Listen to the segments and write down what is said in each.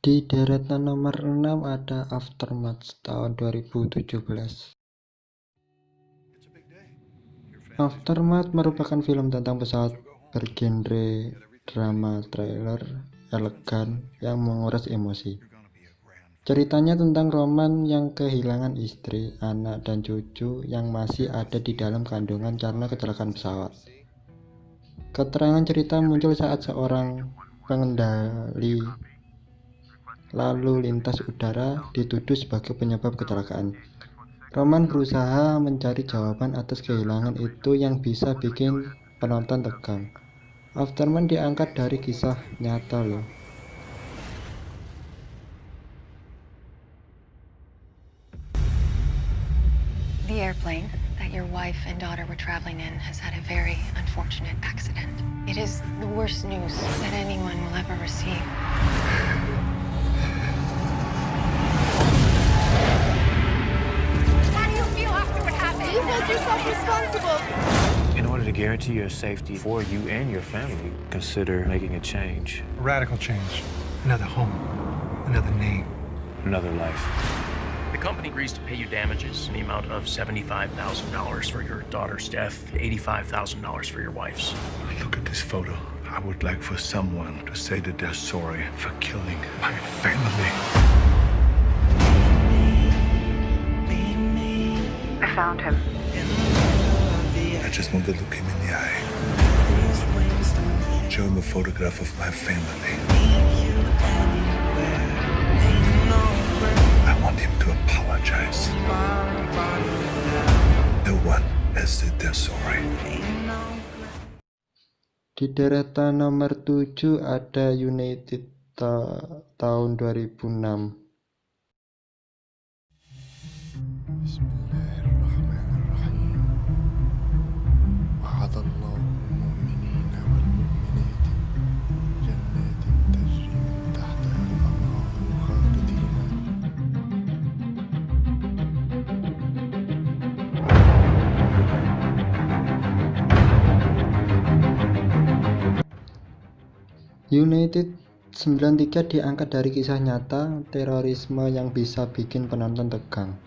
Di deretan nomor 6 ada Aftermath tahun 2017. Aftermath merupakan film tentang pesawat bergenre drama thriller elegan yang menguras emosi. Ceritanya tentang Roman yang kehilangan istri, anak, dan cucu yang masih ada di dalam kandungan karena kecelakaan pesawat. Keterangan cerita muncul saat seorang pengendali lalu lintas udara dituduh sebagai penyebab kecelakaan. Roman berusaha mencari jawaban atas kehilangan itu yang bisa bikin penonton tegang. Aftermath diangkat dari kisah nyata loh. The airplane that your wife and daughter were traveling in has had a very unfortunate accident. It is the worst news that anyone will ever receive. How do you feel after what happened? You hold yourself responsible. In order to guarantee your safety for you and your family, consider making a change. A radical change. Another home. Another name. Another life. The company agrees to pay you damages in the amount of $75,000 for your daughter's death, $85,000 for your wife's. Look at this photo. I would like for someone to say that they're sorry for killing my family. I found him. I just want to look him in the eye. Show him a photograph of my family. I want him to apologize. No one has said they're sorry. Di deretan nomor 7 ada United tahun 2006. وعد الله المؤمنين والمؤمنات جنات تجري من تحتها الأنهار خالدين. United 93 diangkat dari kisah nyata terorisme yang bisa bikin penonton tegang.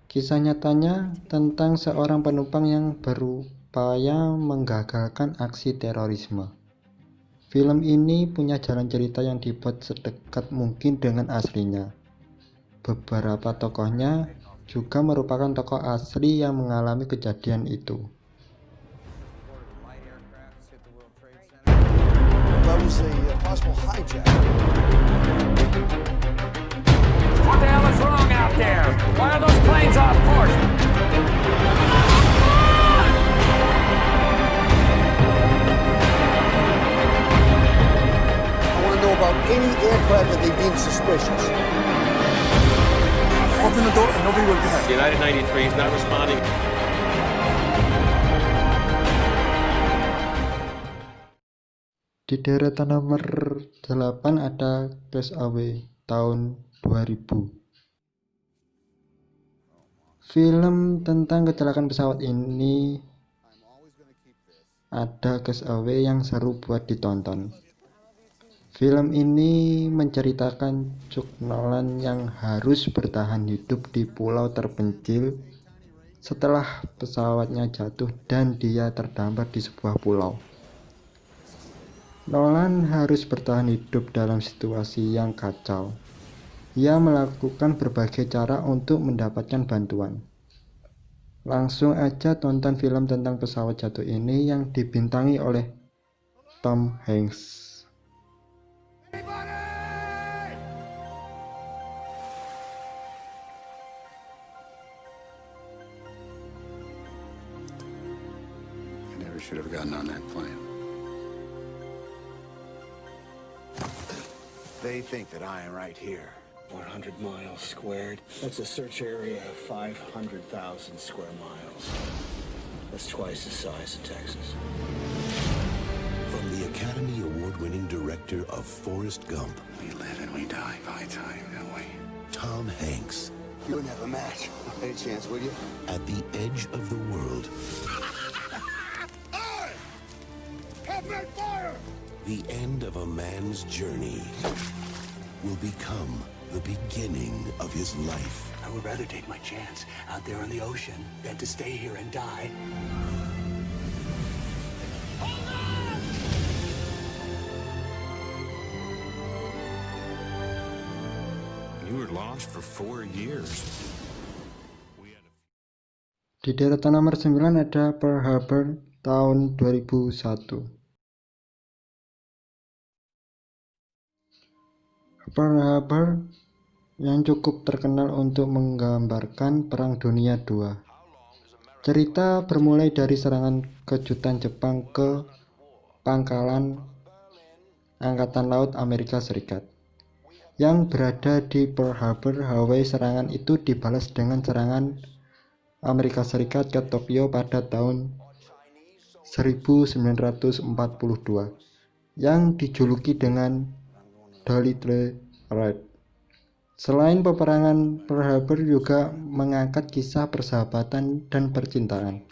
Kisah nyatanya tentang seorang penumpang yang berupaya menggagalkan aksi terorisme. Film ini punya jalan cerita yang dibuat sedekat mungkin dengan aslinya. Beberapa tokohnya juga merupakan tokoh asli yang mengalami kejadian itu. That was a possible hijack. What the hell is wrong out there? Why are those planes off course? I want to know about any aircraft that they deem suspicious. Open the door and nobody will be hurt. United 93 is not responding. Di deretan nomor 8 ada Castaway tahun 2000. Film tentang kecelakaan pesawat ini ada Castaway yang seru buat ditonton. Film ini menceritakan Chuck Nolan yang harus bertahan hidup di pulau terpencil setelah pesawatnya jatuh dan dia terdampar di sebuah pulau. Nolan harus bertahan hidup dalam situasi yang kacau. Ia melakukan berbagai cara untuk mendapatkan bantuan. Langsung aja tonton film tentang pesawat jatuh ini yang dibintangi oleh Tom Hanks. I never should have gotten on that plane. They think that I am right here. 100 miles squared. That's a search area of 500,000 square miles. That's twice the size of Texas. From the Academy Award-winning director of Forrest Gump, We live and we die by time, don't we? Tom Hanks, You wouldn't have a match. Any chance, would you? at the edge of the world, Have men fire! The end of a man's journey will become the beginning of his life. I would rather take my chance out there in the ocean than to stay here and die. You were lost for 4 years. Di deretan nomor 9 ada Pearl Harbor tahun 2001. Pearl Harbor yang cukup terkenal untuk menggambarkan Perang Dunia II. Cerita bermulai dari serangan kejutan Jepang ke pangkalan Angkatan Laut Amerika Serikat yang berada di Pearl Harbor, Hawaii. Serangan itu dibalas dengan serangan Amerika Serikat ke Tokyo pada tahun 1942 yang dijuluki dengan Dolitle Raid. Selain peperangan, Pearl Harbor juga mengangkat kisah persahabatan dan percintaan.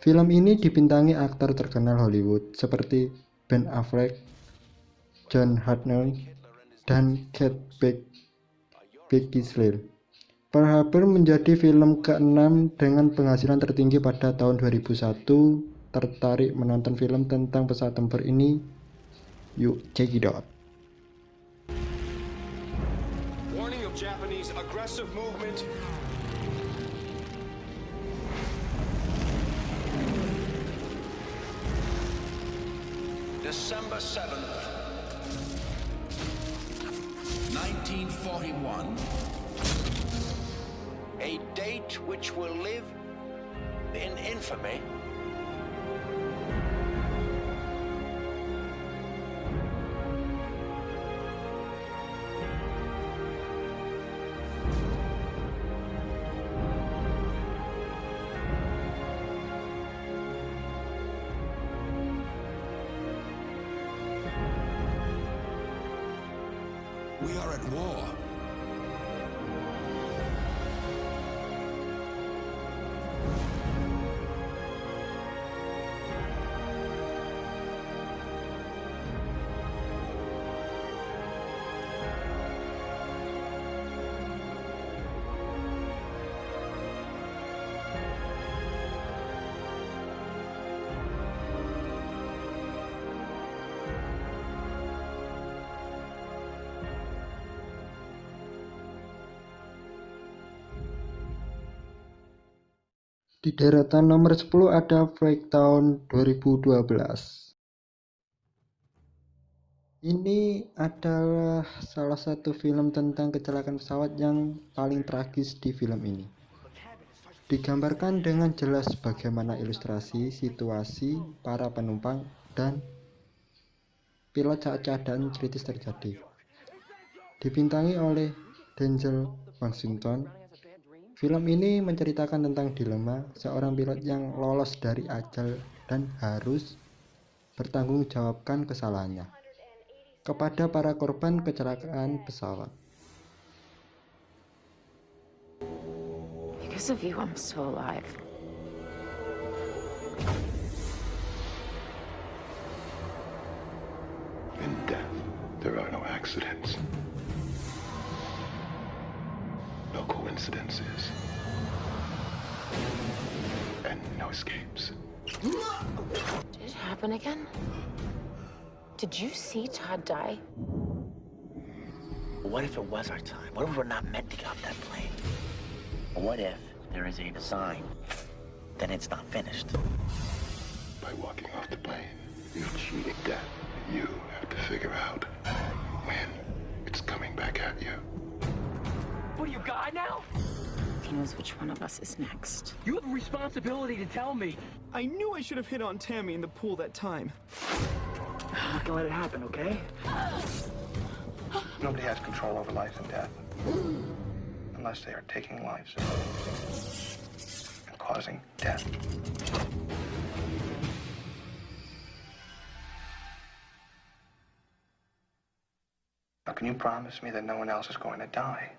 Film ini dibintangi aktor terkenal Hollywood seperti Ben Affleck, John Hartnett, dan Kate Beckinsale. Pearl Harbor menjadi film ke-6 dengan penghasilan tertinggi pada tahun 2001. Tertarik menonton film tentang pesawat tempur ini? Yuk, check it out. Warning of Japanese aggressive movement. December 7th, 1941. A date which will live in infamy. We are at war. Di deretan nomor 10 ada Freak tahun 2012. Ini adalah salah satu film tentang kecelakaan pesawat yang paling tragis di film ini. Digambarkan dengan jelas bagaimana ilustrasi situasi para penumpang dan pilot saat keadaan kritis terjadi. Dibintangi oleh Denzel Washington. Film ini menceritakan tentang dilema seorang pilot yang lolos dari ajal dan harus bertanggung jawabkan kesalahannya kepada para korban kecelakaan pesawat. Because of you, I'm still alive. In death, there are no accidents. No coincidences. And no escapes. Did it happen again? Did you see Todd die? What if it was our time? What if we're not meant to get off that plane? What if there is a design, then it's not finished? By walking off the plane, you're cheating death. You have to figure out when it's coming back at you. What, you God now? He knows which one of us is next. You have a responsibility to tell me. I knew I should have hit on Tammy in the pool that time. I'm not gonna let it happen, okay? Nobody has control over life and death. Unless they are taking lives and causing death. Now, can you promise me that no one else is going to die?